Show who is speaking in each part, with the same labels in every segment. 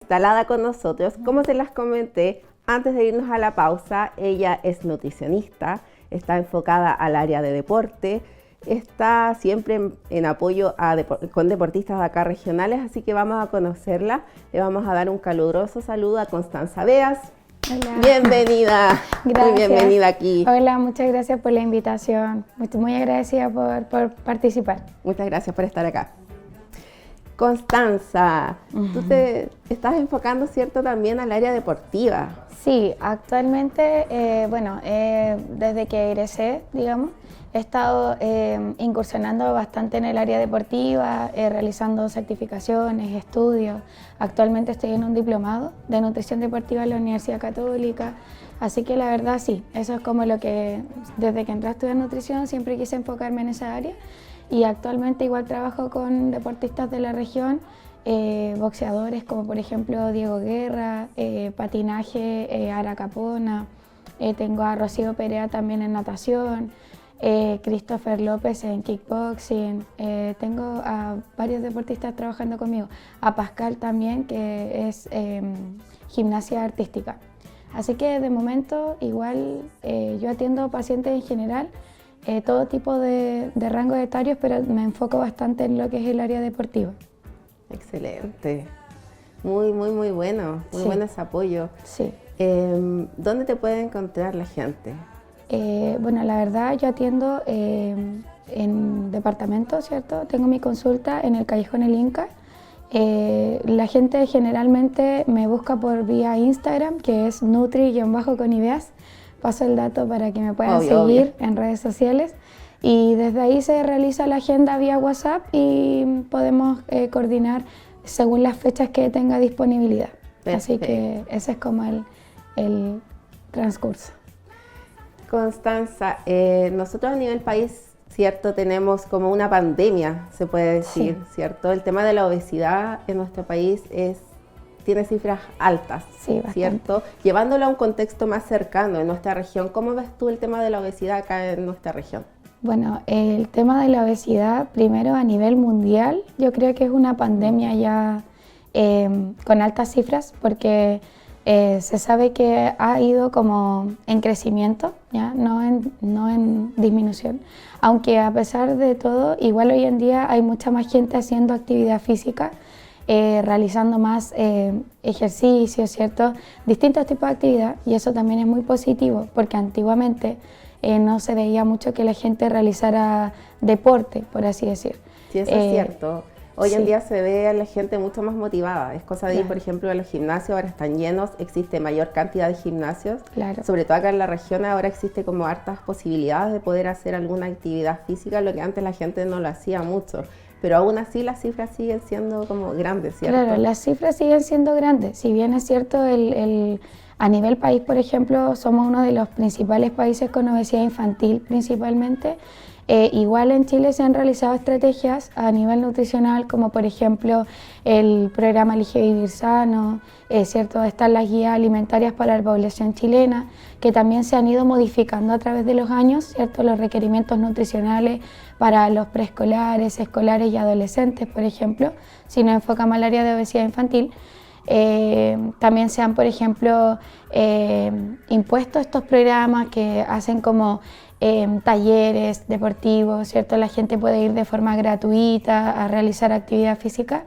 Speaker 1: Instalada con nosotros. Como se las comenté, antes de irnos a la pausa, ella es nutricionista, está enfocada al área de deporte, está siempre en apoyo con deportistas de acá regionales, así que vamos a conocerla. Le vamos a dar un caluroso saludo a Constanza Beas.
Speaker 2: Hola.
Speaker 1: Bienvenida.
Speaker 2: Gracias.
Speaker 1: Muy bienvenida aquí.
Speaker 2: Hola, muchas gracias por la invitación. Estoy muy agradecida por participar.
Speaker 1: Muchas gracias por estar acá. Constanza, tú te estás enfocando, ¿cierto?, también al área deportiva.
Speaker 2: Sí, actualmente, desde que egresé, digamos, he estado incursionando bastante en el área deportiva, realizando certificaciones, estudios. Actualmente estoy en un diplomado de nutrición deportiva en la Universidad Católica, así que la verdad sí, eso es como lo que, desde que entré a estudiar nutrición, siempre quise enfocarme en esa área. Y actualmente igual trabajo con deportistas de la región, boxeadores como por ejemplo Diego Guerra, patinaje, Ara Capona, tengo a Rocío Perea también en natación, Christopher López en kickboxing, tengo a varios deportistas trabajando conmigo, a Pascal también que es gimnasia artística. Así que de momento igual yo atiendo pacientes en general, todo tipo de rangos etarios, pero me enfoco bastante en lo que es el área deportiva.
Speaker 1: Excelente, muy bueno, muy bueno ese apoyo.
Speaker 2: Sí.
Speaker 1: ¿Dónde te puede encontrar la gente?
Speaker 2: Bueno, la verdad yo atiendo en departamento, ¿cierto? Tengo mi consulta en el Callejón El Inca. La gente generalmente me busca por vía Instagram, que es nutri-con-ideas. Paso el dato para que me puedan seguir en redes sociales y desde ahí se realiza la agenda vía WhatsApp y podemos coordinar según las fechas que tenga disponibilidad. Perfecto. Así que ese es como el transcurso.
Speaker 1: Constanza, nosotros a nivel país, ¿cierto?, tenemos como una pandemia, se puede decir, sí, ¿cierto? El tema de la obesidad en nuestro país tiene cifras altas,
Speaker 2: sí,
Speaker 1: ¿cierto? Llevándolo a un contexto más cercano en nuestra región, ¿cómo ves tú el tema de la obesidad acá en nuestra región?
Speaker 2: Bueno, el tema de la obesidad, primero a nivel mundial, yo creo que es una pandemia ya con altas cifras, porque se sabe que ha ido como en crecimiento, ¿ya? No en disminución, aunque a pesar de todo, igual hoy en día hay mucha más gente haciendo actividad física, realizando más ejercicios, ¿cierto? Distintos tipos de actividad, y eso también es muy positivo porque antiguamente no se veía mucho que la gente realizara deporte, por así decir.
Speaker 1: Sí, eso es cierto. Hoy en día se ve a la gente mucho más motivada. Es cosa de ir, por ejemplo, a los gimnasios, ahora están llenos, existe mayor cantidad de gimnasios.
Speaker 2: Claro.
Speaker 1: Sobre todo acá en la región ahora existe como hartas posibilidades de poder hacer alguna actividad física, lo que antes la gente no lo hacía mucho. Pero aún así las cifras siguen siendo como grandes, ¿cierto?
Speaker 2: Claro, las cifras siguen siendo grandes. Si bien es cierto, a nivel país, por ejemplo, somos uno de los principales países con obesidad infantil principalmente. Igual en Chile se han realizado estrategias a nivel nutricional, como por ejemplo el programa Elige Vivir Sano, ¿cierto? Están las guías alimentarias para la población chilena, que también se han ido modificando a través de los años, ¿cierto? Los requerimientos nutricionales para los preescolares, escolares y adolescentes, por ejemplo, si nos enfocamos al área de obesidad infantil. También se han, por ejemplo, impuesto estos programas que hacen como talleres deportivos, ¿cierto? La gente puede ir de forma gratuita a realizar actividad física,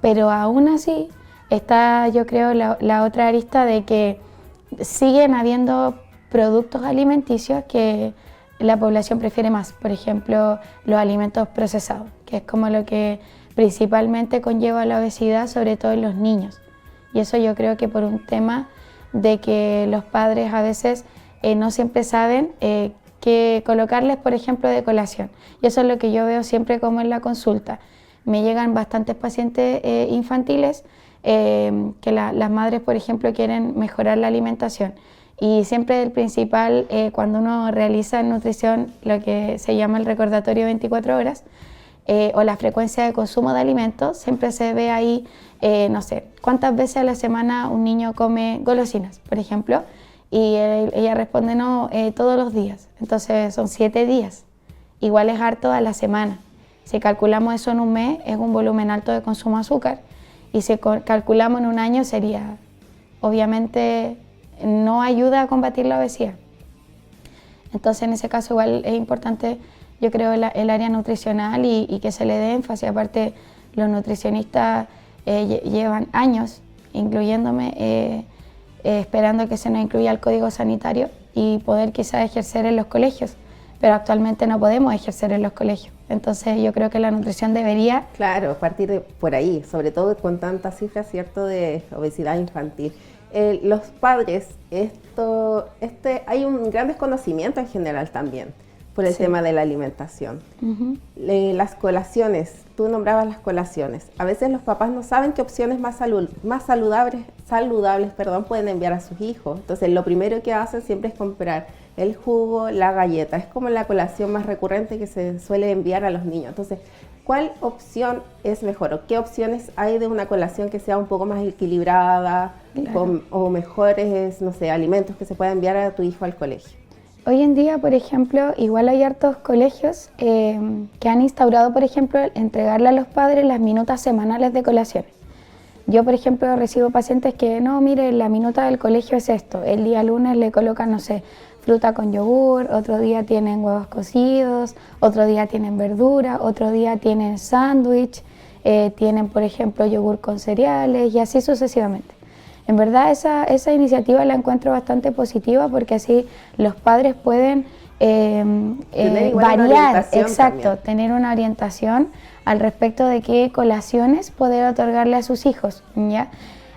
Speaker 2: pero aún así está, yo creo, la otra arista de que siguen habiendo productos alimenticios que la población prefiere más, por ejemplo, los alimentos procesados, que es como lo que principalmente conlleva la obesidad, sobre todo en los niños. Y eso yo creo que por un tema de que los padres a veces no siempre saben qué colocarles, por ejemplo, de colación. Y eso es lo que yo veo siempre como en la consulta. Me llegan bastantes pacientes infantiles que las madres, por ejemplo, quieren mejorar la alimentación. Y siempre el principal, cuando uno realiza en nutrición lo que se llama el recordatorio 24 horas, o la frecuencia de consumo de alimentos, siempre se ve ahí, no sé, cuántas veces a la semana un niño come golosinas, por ejemplo, y ella responde no, todos los días, entonces son 7 días, igual es harto a la semana. Si calculamos eso en un mes, es un volumen alto de consumo de azúcar, y si calculamos en un año sería, obviamente, no ayuda a combatir la obesidad. Entonces en ese caso igual es importante, yo creo, el área nutricional y que se le dé énfasis. Aparte, los nutricionistas llevan años, incluyéndome, esperando que se nos incluya el código sanitario y poder quizás ejercer en los colegios, pero actualmente no podemos ejercer en los colegios. Entonces yo creo que la nutrición debería...
Speaker 1: Claro, partir por ahí, sobre todo con tantas cifras, ¿cierto?, de obesidad infantil. Los padres, hay un gran desconocimiento en general también por el tema de la alimentación. Las colaciones, tú nombrabas las colaciones. A veces los papás no saben qué opciones más saludables, pueden enviar a sus hijos. Entonces lo primero que hacen siempre es comprar el jugo, la galleta. Es como la colación más recurrente que se suele enviar a los niños. Entonces, ¿cuál opción es mejor? ¿O qué opciones hay de una colación que sea un poco más equilibrada, claro, o mejores, no sé, alimentos que se pueda enviar a tu hijo al colegio?
Speaker 2: Hoy en día, por ejemplo, igual hay hartos colegios que han instaurado, por ejemplo, entregarle a los padres las minutas semanales de colaciones. Yo, por ejemplo, recibo pacientes que, no, mire, la minuta del colegio es esto. El día lunes le colocan, no sé, fruta con yogur, otro día tienen huevos cocidos, otro día tienen verdura, otro día tienen sándwich, tienen, por ejemplo, yogur con cereales y así sucesivamente. En verdad esa iniciativa la encuentro bastante positiva porque así los padres pueden variar, exacto, tener una orientación al respecto de qué colaciones poder otorgarle a sus hijos, ¿ya?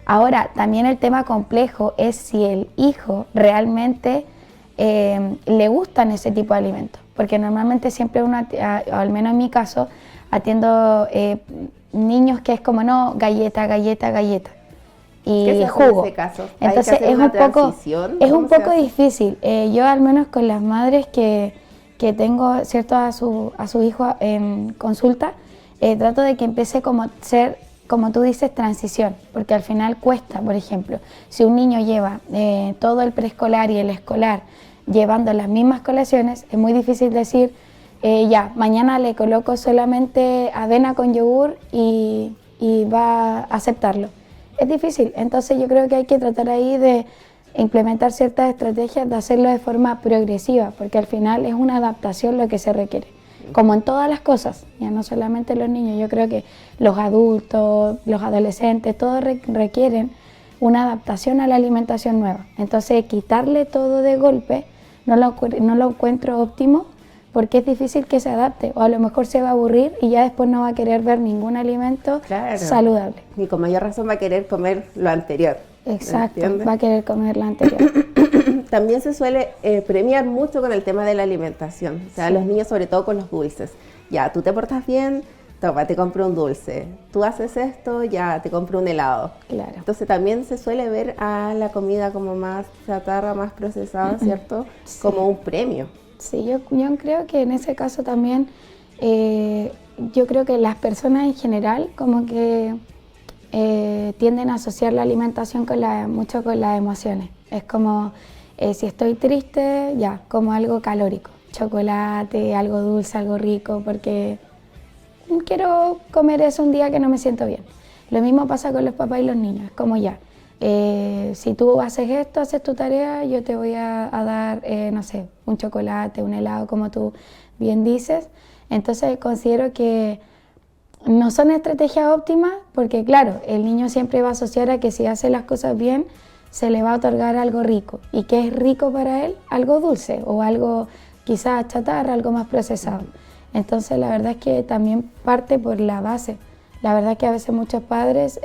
Speaker 2: Ahora, también el tema complejo es si el hijo realmente le gustan ese tipo de alimentos, porque normalmente siempre uno, al menos en mi caso, atiendo niños que es como, no, galleta, galleta, galleta. Y jugo.
Speaker 1: En ese caso?
Speaker 2: Entonces es un poco difícil. Yo al menos con las madres que tengo, cierto, a su hijo en consulta, trato de que empiece como ser, como tú dices, transición, porque al final cuesta. Por ejemplo, si un niño lleva todo el preescolar y el escolar llevando las mismas colaciones, es muy difícil decir, ya, mañana le coloco solamente avena con yogur y va a aceptarlo. Es difícil, entonces yo creo que hay que tratar ahí de implementar ciertas estrategias, de hacerlo de forma progresiva, porque al final es una adaptación lo que se requiere, como en todas las cosas, ya no solamente los niños. Yo creo que los adultos, los adolescentes, todos requieren una adaptación a la alimentación nueva. Entonces quitarle todo de golpe no lo encuentro óptimo, porque es difícil que se adapte, o a lo mejor se va a aburrir y ya después no va a querer ver ningún alimento saludable.
Speaker 1: Y con mayor razón va a querer comer lo anterior.
Speaker 2: Exacto, va a querer comer lo anterior.
Speaker 1: También se suele premiar mucho con el tema de la alimentación, o sea, los niños sobre todo con los dulces. Ya, tú te portas bien, toma, te compro un dulce. Tú haces esto, ya, te compro un helado.
Speaker 2: Claro.
Speaker 1: Entonces también se suele ver a la comida como más chatarra, más procesada, ¿cierto? Sí. Como un premio.
Speaker 2: Sí, yo creo que en ese caso también, yo creo que las personas en general como que tienden a asociar la alimentación mucho con las emociones. Es como, si estoy triste, ya, como algo calórico, chocolate, algo dulce, algo rico, porque quiero comer eso un día que no me siento bien. Lo mismo pasa con los papás y los niños, es como ya. Si tú haces esto, haces tu tarea, yo te voy a dar, no sé, un chocolate, un helado, como tú bien dices. Entonces considero que no son estrategias óptimas porque, claro, el niño siempre va a asociar a que si hace las cosas bien, se le va a otorgar algo rico. ¿Y qué es rico para él? Algo dulce o algo quizás chatarra, algo más procesado. Entonces la verdad es que también parte por la base. La verdad es que a veces muchos padres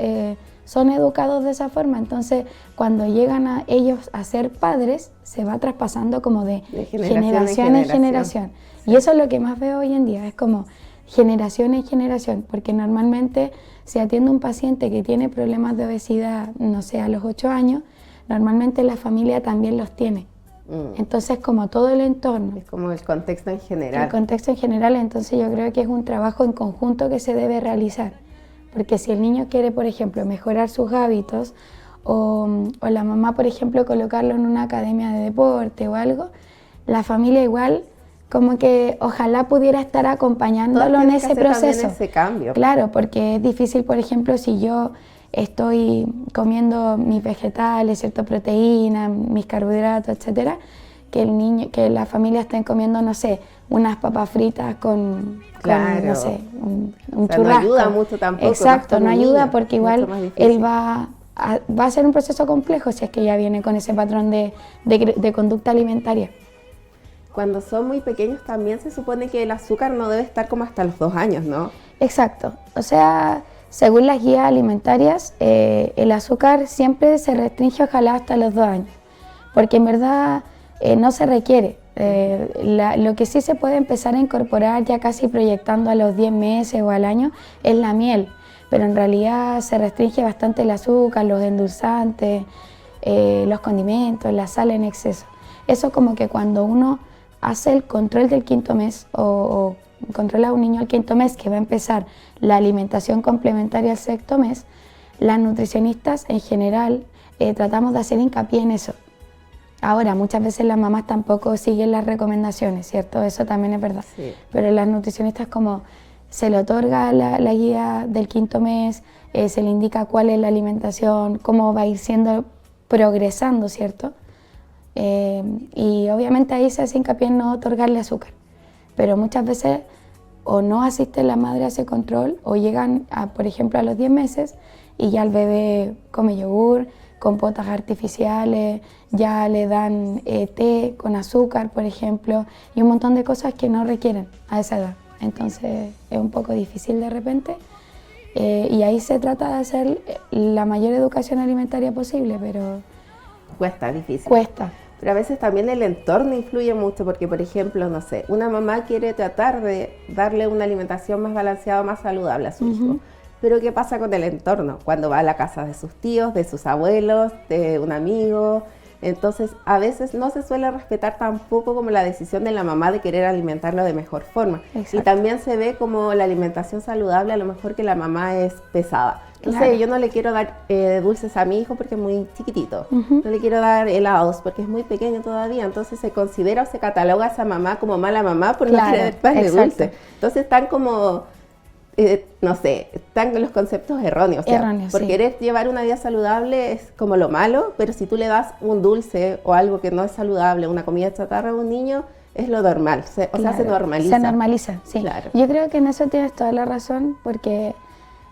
Speaker 2: son educados de esa forma, entonces cuando llegan a ellos a ser padres, se va traspasando como de generación en generación. Sí. Y eso es lo que más veo hoy en día, es como generación en generación, porque normalmente si atiende un paciente que tiene problemas de obesidad, no sé, a los 8 años, normalmente la familia también los tiene. Entonces, como todo el entorno.
Speaker 1: Es como el contexto en general.
Speaker 2: El contexto en general, entonces yo creo que es un trabajo en conjunto que se debe realizar. Porque si el niño quiere, por ejemplo, mejorar sus hábitos o la mamá, por ejemplo, colocarlo en una academia de deporte o algo, la familia igual como que ojalá pudiera estar acompañándolo en ese proceso.
Speaker 1: Ese cambio.
Speaker 2: Claro, porque es difícil, por ejemplo, si yo estoy comiendo mis vegetales, cierta proteína, mis carbohidratos, etcétera, que la familia estén comiendo, no sé, unas papas fritas con no sé, un churrasco.
Speaker 1: No ayuda mucho tampoco.
Speaker 2: Exacto, no ayuda porque igual él va a ser un proceso complejo si es que ya viene con ese patrón de conducta alimentaria.
Speaker 1: Cuando son muy pequeños también se supone que el azúcar no debe estar como hasta los 2 años, ¿no?
Speaker 2: Exacto, o sea, según las guías alimentarias, el azúcar siempre se restringe ojalá hasta los 2 años, porque en verdad no se requiere. Lo que sí se puede empezar a incorporar ya casi proyectando a los 10 meses o al año es la miel, pero en realidad se restringe bastante el azúcar, los endulzantes, los condimentos, la sal en exceso. Eso como que cuando uno hace el control del 5.º mes o controla a un niño al 5.º mes que va a empezar la alimentación complementaria al 6.º mes, las nutricionistas en general tratamos de hacer hincapié en eso. Ahora, muchas veces las mamás tampoco siguen las recomendaciones, ¿cierto? Eso también es verdad.
Speaker 1: Sí.
Speaker 2: Pero las nutricionistas como se le otorga la guía del 5.º mes, se le indica cuál es la alimentación, cómo va a ir siendo progresando, ¿cierto? Y obviamente ahí se hace hincapié en no otorgarle azúcar, pero muchas veces o no asiste la madre a ese control o llegan, por ejemplo, a los 10 meses y ya el bebé come yogur, compotas artificiales, ya le dan té con azúcar, por ejemplo, y un montón de cosas que no requieren a esa edad. Entonces es un poco difícil de repente y ahí se trata de hacer la mayor educación alimentaria posible, pero
Speaker 1: cuesta, difícil.
Speaker 2: Cuesta.
Speaker 1: Pero a veces también el entorno influye mucho porque, por ejemplo, no sé, una mamá quiere tratar de darle una alimentación más balanceada, más saludable a su hijo. Pero ¿qué pasa con el entorno? Cuando va a la casa de sus tíos, de sus abuelos, de un amigo. Entonces, a veces no se suele respetar tampoco como la decisión de la mamá de querer alimentarlo de mejor forma.
Speaker 2: Exacto.
Speaker 1: Y también se ve como la alimentación saludable, a lo mejor que la mamá es pesada. Entonces,
Speaker 2: Claro.
Speaker 1: yo no le quiero dar dulces a mi hijo porque es muy chiquitito. No le quiero dar helados porque es muy pequeño todavía. Entonces, se considera o se cataloga a esa mamá como mala mamá por no querer darle dulce. Entonces, están como... no sé, están con los conceptos erróneos. O sea,
Speaker 2: Erróneos,
Speaker 1: por
Speaker 2: sí.
Speaker 1: querer llevar una vida saludable es como lo malo, pero si tú le das un dulce o algo que no es saludable, una comida chatarra a un niño, es lo normal. O sea, se normaliza.
Speaker 2: Se normaliza, sí.
Speaker 1: Claro.
Speaker 2: Yo creo que en eso tienes toda la razón, porque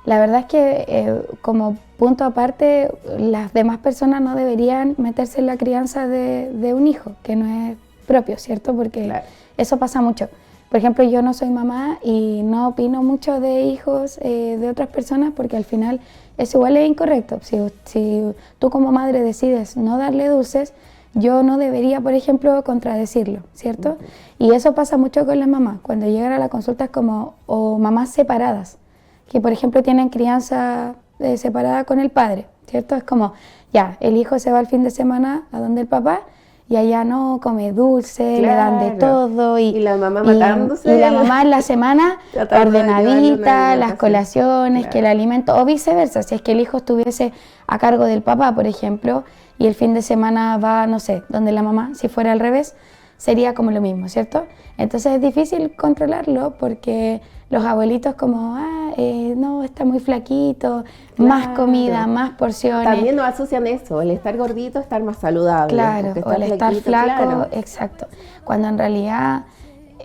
Speaker 2: la verdad es que como punto aparte, las demás personas no deberían meterse en la crianza de un hijo, que no es propio, ¿cierto? Porque
Speaker 1: Claro.
Speaker 2: eso pasa mucho. Por ejemplo, yo no soy mamá y no opino mucho de hijos de otras personas porque al final eso igual es incorrecto. Si tú como madre decides no darle dulces, yo no debería, por ejemplo, contradecirlo, ¿cierto? Y eso pasa mucho con las mamás. Cuando llegan a la consulta es como, o mamás separadas, que por ejemplo tienen crianza separada con el padre, ¿cierto? Es como, ya, el hijo se va el fin de semana a donde el papá, y allá no come dulce, le dan de todo
Speaker 1: y la mamá matándose.
Speaker 2: Y la mamá en la semana ordenadita, las colaciones,
Speaker 1: claro.
Speaker 2: que el alimento, o viceversa, si es que el hijo estuviese a cargo del papá, por ejemplo, y el fin de semana va, no sé, donde la mamá, si fuera al revés, sería como lo mismo, ¿cierto? Entonces es difícil controlarlo porque los abuelitos como, no, está muy flaquito,
Speaker 1: Claro.
Speaker 2: más comida, más porciones.
Speaker 1: También nos asocian eso, el estar gordito, estar más saludable.
Speaker 2: Claro, o el estar flaco,
Speaker 1: claro.
Speaker 2: exacto. Cuando en realidad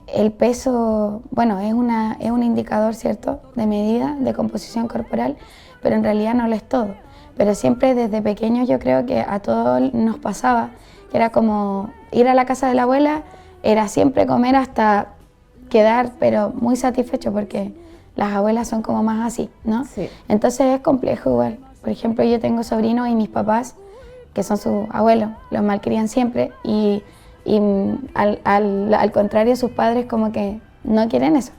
Speaker 2: el peso, bueno, es un indicador, ¿cierto?, de medida, de composición corporal, pero en realidad no lo es todo. Pero siempre desde pequeños yo creo que a todos nos pasaba, que era como ir a la casa de la abuela, era siempre comer hasta quedar, pero muy satisfecho porque las abuelas son como más así, ¿no?
Speaker 1: Sí.
Speaker 2: Entonces es complejo igual. Por ejemplo, yo tengo sobrinos y mis papás, que son sus abuelos, los malcrían siempre y al contrario sus padres como que no quieren eso.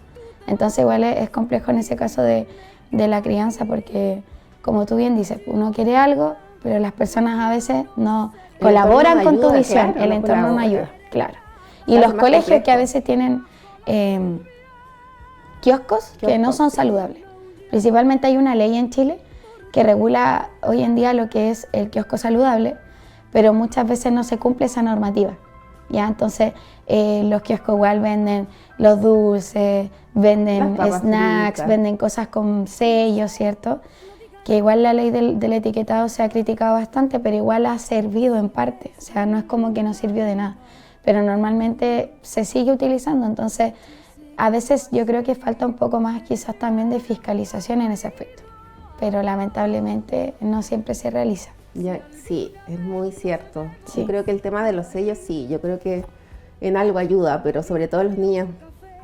Speaker 2: Entonces igual es complejo en ese caso de la crianza porque, como tú bien dices, uno quiere algo, pero las personas a veces no colaboran con tu visión, el entorno no ayuda, claro. Y los colegios que a veces tienen kioscos que no son saludables. Principalmente hay una ley en Chile que regula hoy en día lo que es el kiosco saludable, pero muchas veces no se cumple esa normativa. ¿Ya? Entonces los kioscos igual venden los dulces, venden snacks, venden cosas con sellos, ¿cierto? que igual la ley del etiquetado se ha criticado bastante, pero igual ha servido en parte, o sea, no es como que no sirvió de nada, pero normalmente se sigue utilizando, entonces a veces yo creo que falta un poco más quizás también de fiscalización en ese aspecto, pero lamentablemente no siempre se realiza.
Speaker 1: Ya, sí, es muy cierto.
Speaker 2: Sí.
Speaker 1: Yo creo que el tema de los sellos, sí, yo creo que en algo ayuda, pero sobre todo los niños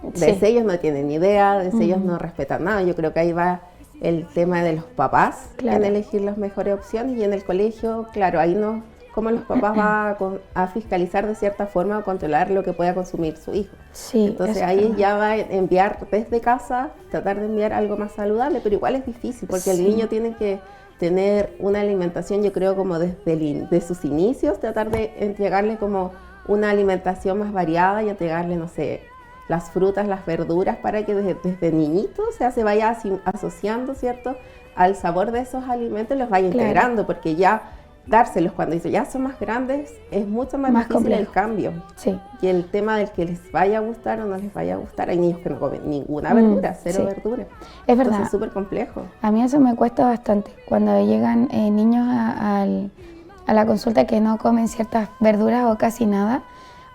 Speaker 1: de
Speaker 2: Sí.
Speaker 1: sellos no tienen ni idea, de sellos no respetan nada. Yo creo que ahí va el tema de los papás
Speaker 2: Claro.
Speaker 1: en elegir las mejores opciones, y en el colegio, claro, ahí no, cómo los papás van a fiscalizar de cierta forma o controlar lo que pueda consumir su hijo.
Speaker 2: Sí,
Speaker 1: Entonces
Speaker 2: eso es
Speaker 1: ahí
Speaker 2: verdad.
Speaker 1: ya va a enviar desde casa, tratar de enviar algo más saludable, pero igual es difícil porque el
Speaker 2: Sí.
Speaker 1: niño tiene que tener una alimentación, yo creo, como de sus inicios, tratar de entregarle como una alimentación más variada y entregarle, no sé, las frutas, las verduras, para que desde niñito, o sea, se vaya asociando, ¿cierto?, al sabor de esos alimentos, los vaya
Speaker 2: Claro.
Speaker 1: integrando, porque ya dárselos cuando dice ya son más grandes es mucho más difícil
Speaker 2: complejo.
Speaker 1: el cambio.
Speaker 2: Sí.
Speaker 1: Y el tema del que les vaya a gustar o no les vaya a gustar, hay niños que no comen ninguna verdura, cero
Speaker 2: sí.
Speaker 1: verdura.
Speaker 2: Es verdad.
Speaker 1: Entonces es súper complejo.
Speaker 2: A mí eso me cuesta bastante. Cuando llegan niños a la consulta que no comen ciertas verduras o casi nada,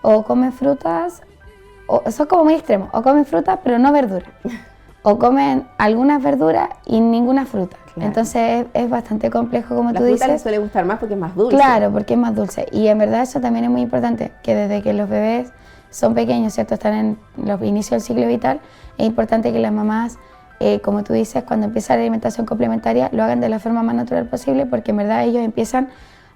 Speaker 2: o comen frutas, o eso es como muy extremo, o comen frutas pero no verduras, o comen algunas verduras y ninguna fruta.
Speaker 1: Claro.
Speaker 2: Entonces es bastante complejo, como
Speaker 1: La
Speaker 2: tú
Speaker 1: fruta les
Speaker 2: dices.
Speaker 1: suele gustar más porque es más dulce.
Speaker 2: Claro, porque es más dulce. Y en verdad eso también es muy importante, que desde que los bebés son pequeños, ¿cierto?, están en los inicios del ciclo vital, es importante que las mamás, como tú dices, cuando empieza la alimentación complementaria, lo hagan de la forma más natural posible, porque en verdad ellos empiezan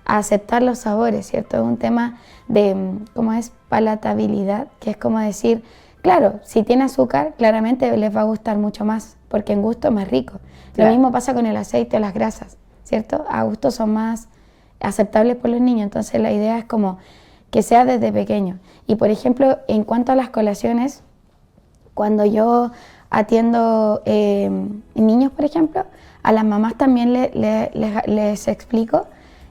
Speaker 2: a aceptar los sabores, ¿cierto? Es un tema de, ¿cómo es?, palatabilidad, que es como decir, claro, si tiene azúcar, claramente les va a gustar mucho más, porque en gusto es más rico.
Speaker 1: Claro.
Speaker 2: Lo mismo pasa con el aceite o las grasas, ¿cierto? A gusto son más aceptables por los niños, entonces la idea es como que sea desde pequeño. Y por ejemplo, en cuanto a las colaciones, cuando yo atiendo niños, por ejemplo, a las mamás también les explico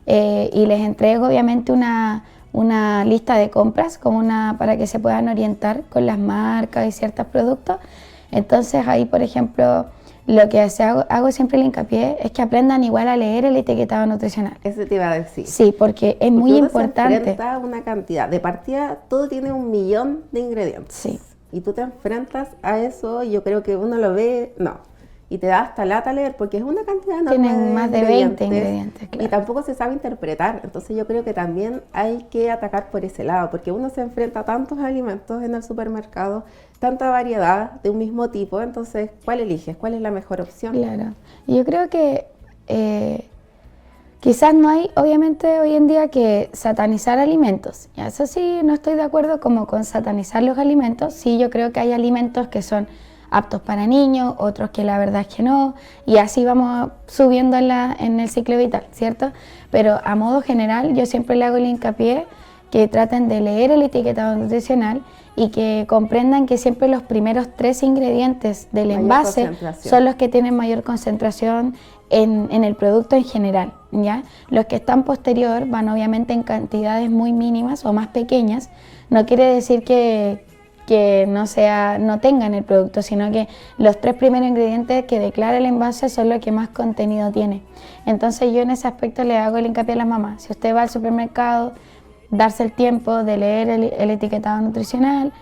Speaker 2: y les entrego obviamente una lista de compras como para que se puedan orientar con las marcas y ciertos productos. Entonces ahí, por ejemplo, lo que hago siempre el hincapié es que aprendan igual a leer el etiquetado nutricional.
Speaker 1: Eso te iba a decir.
Speaker 2: Sí, porque es muy
Speaker 1: Porque uno
Speaker 2: importante.
Speaker 1: se enfrenta a una cantidad. De partida, todo tiene 1.000.000 de ingredientes.
Speaker 2: Sí.
Speaker 1: Y tú te enfrentas a eso, y yo creo que uno lo ve, no. Y te da hasta lata leer, porque es una cantidad enorme
Speaker 2: Tienen más de 20 ingredientes, claro.
Speaker 1: Y tampoco se sabe interpretar. Entonces yo creo que también hay que atacar por ese lado, porque uno se enfrenta a tantos alimentos en el supermercado, tanta variedad de un mismo tipo. Entonces, ¿cuál eliges? ¿Cuál es la mejor opción?
Speaker 2: Claro. Y yo creo que quizás no hay, obviamente, hoy en día que satanizar alimentos. Ya, eso sí, no estoy de acuerdo como con satanizar los alimentos. Sí, yo creo que hay alimentos que son aptos para niños, otros que la verdad es que no, y así vamos subiendo en el ciclo vital, ¿cierto? Pero a modo general yo siempre le hago el hincapié que traten de leer el etiquetado nutricional y que comprendan que siempre los primeros 3 ingredientes del
Speaker 1: Mayor
Speaker 2: envase
Speaker 1: concentración.
Speaker 2: son los que tienen mayor concentración en el producto en general, ¿ya? Los que están posterior van obviamente en cantidades muy mínimas o más pequeñas. No quiere decir que no tengan el producto, sino que los 3 primeros ingredientes que declara el envase son los que más contenido tiene. Entonces yo en ese aspecto le hago el hincapié a las mamás. Si usted va al supermercado, darse el tiempo de leer el etiquetado nutricional,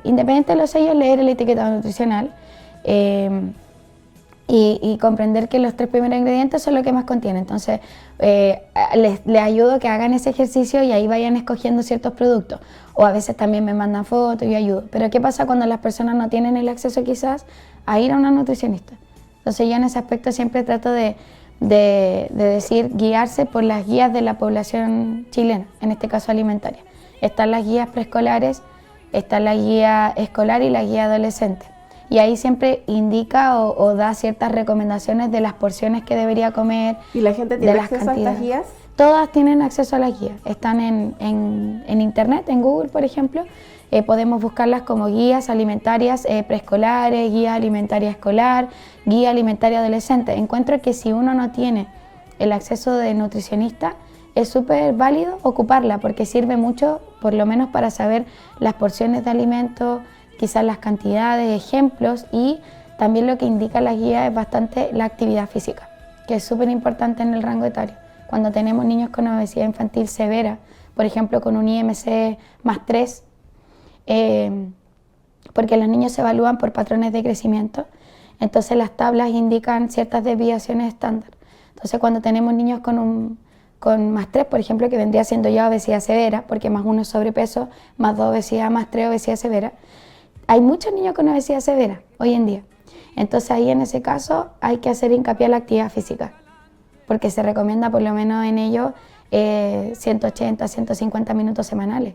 Speaker 2: independiente de los sellos, leer el etiquetado nutricional y comprender que los 3 primeros ingredientes son los que más contiene. Entonces les ayudo a que hagan ese ejercicio y ahí vayan escogiendo ciertos productos. O a veces también me mandan fotos y yo ayudo. Pero ¿qué pasa cuando las personas no tienen el acceso quizás a ir a una nutricionista? Entonces yo en ese aspecto siempre trato de decir, guiarse por las guías de la población chilena, en este caso alimentaria. Están las guías preescolares, está la guía escolar y la guía adolescente. Y ahí siempre indica o da ciertas recomendaciones de las porciones que debería comer.
Speaker 1: ¿Y la gente tiene acceso a estas guías?
Speaker 2: Todas tienen acceso a las guías. Están en internet, en Google, por ejemplo. Podemos buscarlas como guías alimentarias preescolares, guía alimentaria escolar, guía alimentaria adolescente. Encuentro que si uno no tiene el acceso de nutricionista, es súper válido ocuparla porque sirve mucho, por lo menos para saber las porciones de alimentos, quizás las cantidades, ejemplos, y también lo que indica la guía es bastante la actividad física. que es súper importante en el rango etario. Cuando tenemos niños con obesidad infantil severa, por ejemplo con un IMC más 3, porque los niños se evalúan por patrones de crecimiento, entonces las tablas indican ciertas desviaciones estándar. Entonces cuando tenemos niños con más 3, por ejemplo, que vendría siendo ya obesidad severa, porque más 1 es sobrepeso, más 2 obesidad, más 3 obesidad severa, hay muchos niños con obesidad severa hoy en día. Entonces ahí en ese caso hay que hacer hincapié en la actividad física, porque se recomienda por lo menos en ello 180, 150 minutos semanales,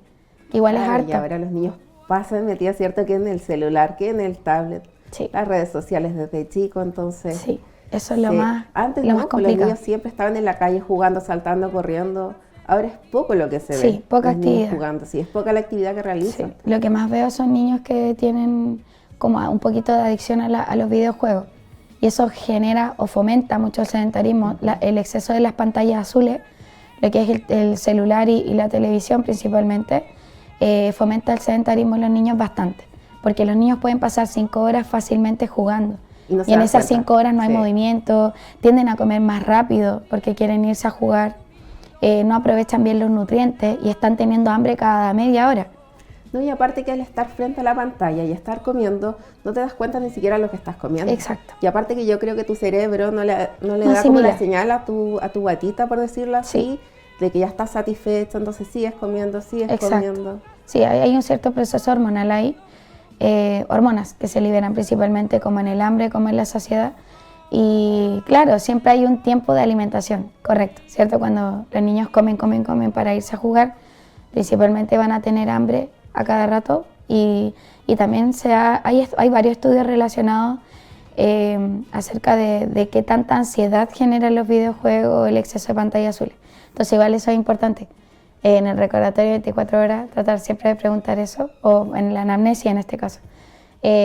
Speaker 2: que igual es harto.
Speaker 1: Y ahora los niños pasan metidos, ¿cierto?, que en el celular, que en el tablet,
Speaker 2: sí,
Speaker 1: las redes sociales desde chico, entonces...
Speaker 2: Sí, eso es lo más
Speaker 1: Antes
Speaker 2: lo
Speaker 1: no,
Speaker 2: más
Speaker 1: pues los
Speaker 2: complicado.
Speaker 1: niños siempre estaban en la calle jugando, saltando, corriendo. Ahora es poco lo que se ve.
Speaker 2: Sí, poca
Speaker 1: los niños
Speaker 2: actividad.
Speaker 1: jugando, sí, es poca la actividad que realizan.
Speaker 2: Sí, lo que más veo son niños que tienen como un poquito de adicción a los videojuegos, y eso genera o fomenta mucho el sedentarismo, el exceso de las pantallas azules, lo que es el celular y la televisión principalmente, fomenta el sedentarismo en los niños bastante, porque los niños pueden pasar 5 horas fácilmente jugando,
Speaker 1: no
Speaker 2: y en esas
Speaker 1: cuenta.
Speaker 2: 5 horas no hay
Speaker 1: Sí.
Speaker 2: movimiento, tienden a comer más rápido porque quieren irse a jugar, no aprovechan bien los nutrientes y están teniendo hambre cada media hora.
Speaker 1: No, y aparte que al estar frente a la pantalla y estar comiendo, no te das cuenta ni siquiera lo que estás comiendo.
Speaker 2: Exacto.
Speaker 1: Y aparte que yo creo que tu cerebro no le
Speaker 2: No
Speaker 1: da como
Speaker 2: asimila.
Speaker 1: la señal a tu guatita, por decirlo así,
Speaker 2: Sí.
Speaker 1: de que ya estás satisfecho, entonces sigues comiendo, sigues
Speaker 2: Exacto.
Speaker 1: comiendo.
Speaker 2: Sí, hay un cierto proceso hormonal ahí, hormonas que se liberan principalmente como en el hambre, como en la saciedad. Y claro, siempre hay un tiempo de alimentación, correcto, ¿cierto? Cuando los niños comen para irse a jugar, principalmente van a tener hambre a cada rato, y también hay varios estudios relacionados acerca de qué tanta ansiedad generan los videojuegos, el exceso de pantalla azul. Entonces igual eso es importante. En el recordatorio de 24 horas tratar siempre de preguntar eso, o en la anamnesia en este caso,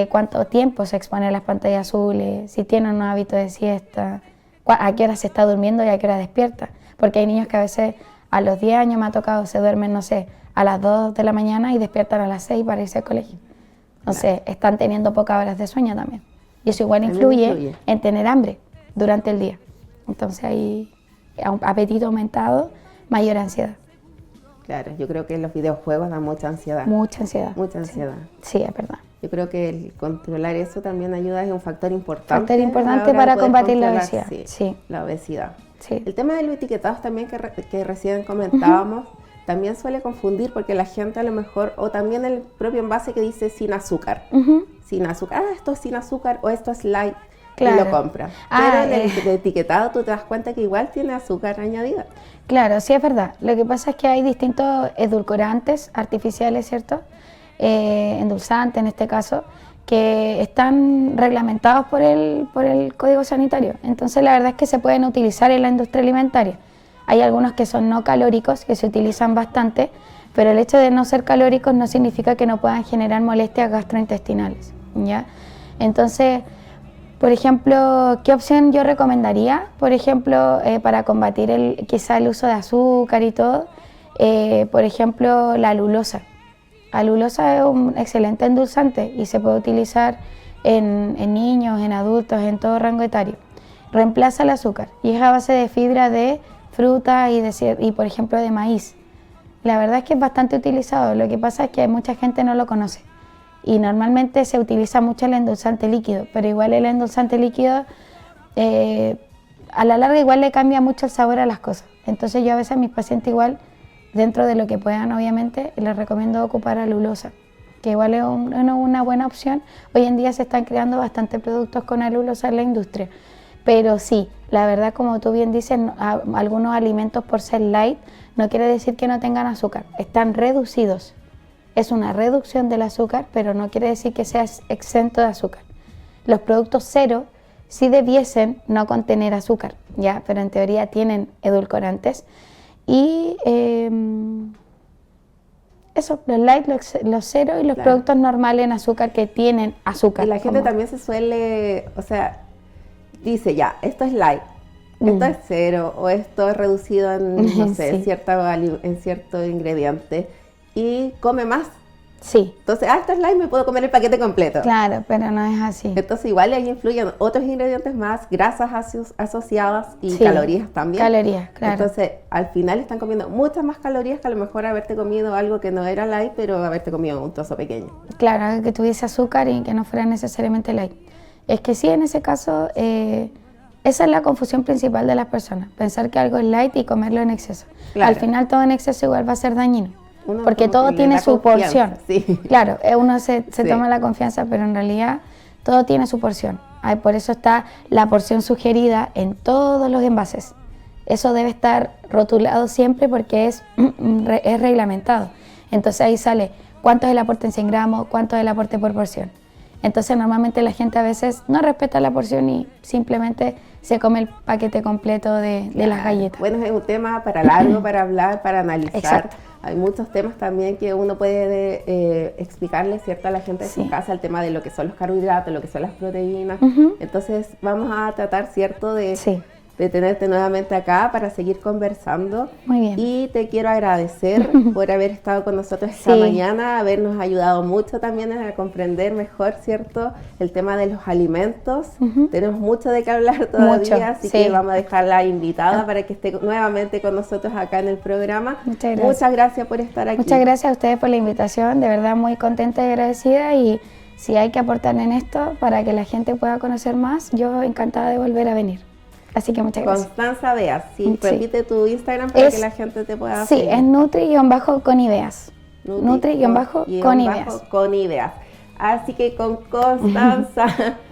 Speaker 2: cuánto tiempo se expone a las pantallas azules, si tienen un hábito de siesta, a qué hora se está durmiendo y a qué hora despierta, porque hay niños que a veces a los 10 años me ha tocado, se duermen, no sé, a las 2 de la mañana y despiertan a las 6 para irse al colegio. Entonces están teniendo pocas horas de sueño también, y eso igual influye en tener hambre durante el día. Entonces hay apetito aumentado, mayor ansiedad.
Speaker 1: Claro, yo creo que los videojuegos dan mucha ansiedad.
Speaker 2: Mucha ansiedad.
Speaker 1: Mucha ansiedad.
Speaker 2: Sí, es verdad.
Speaker 1: Yo creo que el controlar eso también ayuda, es un factor importante.
Speaker 2: Factor importante para combatir la obesidad.
Speaker 1: Sí,
Speaker 2: sí.
Speaker 1: La obesidad.
Speaker 2: Sí.
Speaker 1: El tema de los etiquetados también que recién comentábamos, también suele confundir, porque la gente a lo mejor, o también el propio envase que dice sin azúcar. Sin azúcar, esto es sin azúcar o esto es light,
Speaker 2: claro.
Speaker 1: Y lo compran. Pero en el etiquetado tú te das cuenta que igual tiene azúcar añadida.
Speaker 2: Claro, sí es verdad. Lo que pasa es que hay distintos edulcorantes artificiales, ¿cierto? Endulzantes en este caso, que están reglamentados por el Código Sanitario. Entonces la verdad es que se pueden utilizar en la industria alimentaria. Hay algunos que son no calóricos, que se utilizan bastante, pero el hecho de no ser calóricos no significa que no puedan generar molestias gastrointestinales, ¿ya? Entonces, por ejemplo, ¿qué opción yo recomendaría? Por ejemplo, para combatir quizá el uso de azúcar y todo, por ejemplo, la alulosa. La alulosa es un excelente endulzante y se puede utilizar en niños, en adultos, en todo rango etario. Reemplaza el azúcar y es a base de fibra de fruta y por ejemplo, de maíz. La verdad es que es bastante utilizado, lo que pasa es que mucha gente no lo conoce. Y normalmente se utiliza mucho el endulzante líquido, pero igual el endulzante líquido a la larga igual le cambia mucho el sabor a las cosas. Entonces yo a veces a mis pacientes igual, dentro de lo que puedan obviamente, les recomiendo ocupar alulosa, que igual es una buena opción. Hoy en día se están creando bastantes productos con alulosa en la industria, pero sí, la verdad como tú bien dices, algunos alimentos por ser light no quiere decir que no tengan azúcar, están reducidos. Es una reducción del azúcar, pero no quiere decir que sea exento de azúcar. Los productos cero sí debiesen no contener azúcar, ¿ya? Pero en teoría tienen edulcorantes. Y eso, los light, los cero y los
Speaker 1: Claro.
Speaker 2: productos normales en azúcar que tienen azúcar.
Speaker 1: Y la gente también se suele, o sea, dice ya, esto es light, esto es cero, o esto es reducido en, no sé,
Speaker 2: Sí.
Speaker 1: en cierto ingrediente, y come más.
Speaker 2: Sí.
Speaker 1: Entonces, esto es light, me puedo comer el paquete completo.
Speaker 2: Claro, pero no es así.
Speaker 1: Entonces, igual ahí influyen otros ingredientes más, grasas asociadas y
Speaker 2: Sí,
Speaker 1: calorías también.
Speaker 2: Calorías, claro.
Speaker 1: Entonces, al final están comiendo muchas más calorías que a lo mejor haberte comido algo que no era light, pero haberte comido un trozo pequeño.
Speaker 2: Claro, que tuviese azúcar y que no fuera necesariamente light. Es que sí, en ese caso, esa es la confusión principal de las personas, pensar que algo es light y comerlo en exceso.
Speaker 1: Claro.
Speaker 2: Al final todo en exceso igual va a ser dañino,
Speaker 1: Uno
Speaker 2: porque
Speaker 1: como
Speaker 2: todo
Speaker 1: que le
Speaker 2: tiene
Speaker 1: da
Speaker 2: su
Speaker 1: confianza,
Speaker 2: porción.
Speaker 1: sí.
Speaker 2: Claro, uno se
Speaker 1: Sí.
Speaker 2: toma la confianza, pero en realidad todo tiene su porción. Ay, por eso está la porción sugerida en todos los envases. Eso debe estar rotulado siempre porque es reglamentado. Entonces ahí sale cuánto es el aporte en 100 gramos, cuánto es el aporte por porción. Entonces normalmente la gente a veces no respeta la porción y simplemente se come el paquete completo de las galletas.
Speaker 1: Bueno, es un tema para largo, para hablar, para analizar.
Speaker 2: Exacto.
Speaker 1: Hay muchos temas también que uno puede explicarle, ¿cierto?, a la gente de
Speaker 2: Sí.
Speaker 1: su casa, el tema de lo que son los carbohidratos, lo que son las proteínas.
Speaker 2: Ujú.
Speaker 1: Entonces vamos a tratar, ¿cierto?,
Speaker 2: Sí.
Speaker 1: de tenerte nuevamente acá para seguir conversando.
Speaker 2: Muy bien.
Speaker 1: Y te quiero agradecer por haber estado con nosotros esta
Speaker 2: Sí.
Speaker 1: mañana, habernos ayudado mucho también a comprender mejor, ¿cierto?, el tema de los alimentos.
Speaker 2: Ujú.
Speaker 1: Tenemos mucho de qué hablar todavía,
Speaker 2: Mucho,
Speaker 1: así
Speaker 2: sí.
Speaker 1: que vamos a dejarla invitada para que esté nuevamente con nosotros acá en el programa.
Speaker 2: Muchas gracias.
Speaker 1: Muchas gracias por estar aquí.
Speaker 2: Muchas gracias a ustedes por la invitación, de verdad muy contenta y agradecida, y si hay que aportar en esto para que la gente pueda conocer más, yo encantada de volver a venir. Así que muchas gracias.
Speaker 1: Constanza Beas, sí,
Speaker 2: Sí.
Speaker 1: repite tu Instagram para
Speaker 2: Es-
Speaker 1: que la gente te pueda
Speaker 2: Sí,
Speaker 1: seguir.
Speaker 2: es Nutri-Coniveas. Nutri-Coniveas.
Speaker 1: Coniveas. Así que con Constanza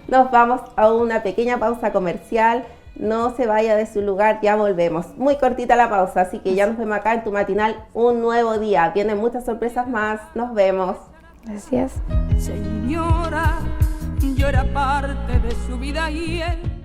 Speaker 1: nos vamos a una pequeña pausa comercial. No se vaya de su lugar, ya volvemos. Muy cortita la pausa, así que ya nos vemos acá en tu matinal, un nuevo día. Vienen muchas sorpresas más. Nos vemos.
Speaker 2: Gracias.
Speaker 3: Señora, yo era parte de su vida y él